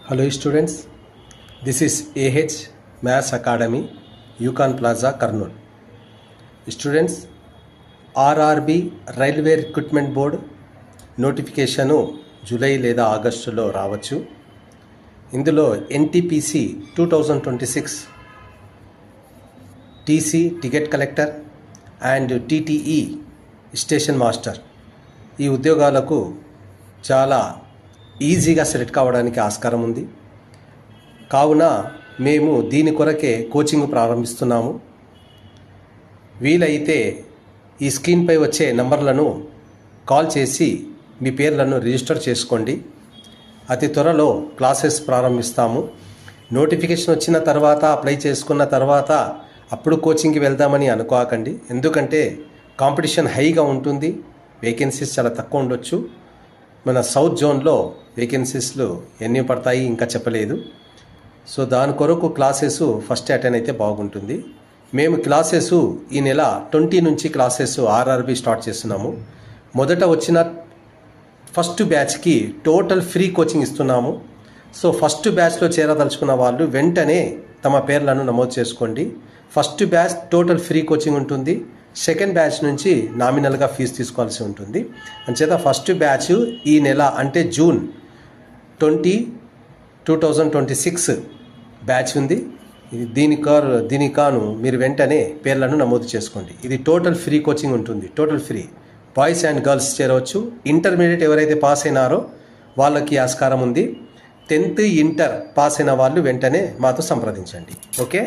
Hello students, this is AH Maths Academy, Yukon Plaza, Kurnool. Students, RRB railway recruitment board notification July లేదా ఆగస్టులో రావచ్చు. ఇందులో NTPC 2026 TC ticket collector and TTE station master ఈ ఉద్యోగాలకు చాలా ఈజీగా select కావడానికి ఆస్కారం ఉంది. కావున మేము దీని కొరకే కోచింగ్ ప్రారంభిస్తున్నాము. వీలైతే ఈ స్క్రీన్పై వచ్చే నంబర్లను కాల్ చేసి మీ పేర్లను రిజిస్టర్ చేసుకోండి. అతి త్వరలో క్లాసెస్ ప్రారంభిస్తాము. నోటిఫికేషన్ వచ్చిన తర్వాత అప్లై చేసుకున్న తర్వాత అప్పుడు కోచింగ్కి వెళ్దామని అనుకోకండి. ఎందుకంటే కాంపిటీషన్ హైగా ఉంటుంది, వేకెన్సీస్ చాలా తక్కువ ఉండొచ్చు. మన సౌత్ జోన్లో వేకెన్సీస్లు ఎన్ని పడతాయి ఇంకా చెప్పలేదు. సో దాని కొరకు క్లాసెస్ ఫస్ట్ అటెండ్ అయితే బాగుంటుంది. మేము క్లాసెస్ ఈ నెల 20 నుంచి క్లాసెస్ ఆర్ఆర్బి స్టార్ట్ చేస్తున్నాము. మొదట వచ్చిన ఫస్ట్ బ్యాచ్కి టోటల్ ఫ్రీ కోచింగ్ ఇస్తున్నాము. సో ఫస్ట్ బ్యాచ్లో చేరదలుచుకున్న వాళ్ళు వెంటనే తమ పేర్లను నమోదు చేసుకోండి. First batch total free coaching ఉంటుంది. సెకండ్ బ్యాచ్ నుంచి నామినల్గా ఫీజు తీసుకోవాల్సి ఉంటుంది. అంచేత ఫస్ట్ బ్యాచ్ ఈ నెల అంటే జూన్ 2026 బ్యాచ్ ఉంది. దీనికి కాను మీరు వెంటనే పేర్లను నమోదు చేసుకోండి. ఇది టోటల్ ఫ్రీ కోచింగ్ ఉంటుంది. Total free, boys and girls చేరవచ్చు. ఇంటర్మీడియట్ ఎవరైతే పాస్ అయినారో వాళ్ళకి ఆస్కారం ఉంది. 10th ఇంటర్ పాస్ అయిన వాళ్ళు వెంటనే మాతో సంప్రదించండి. ఓకే.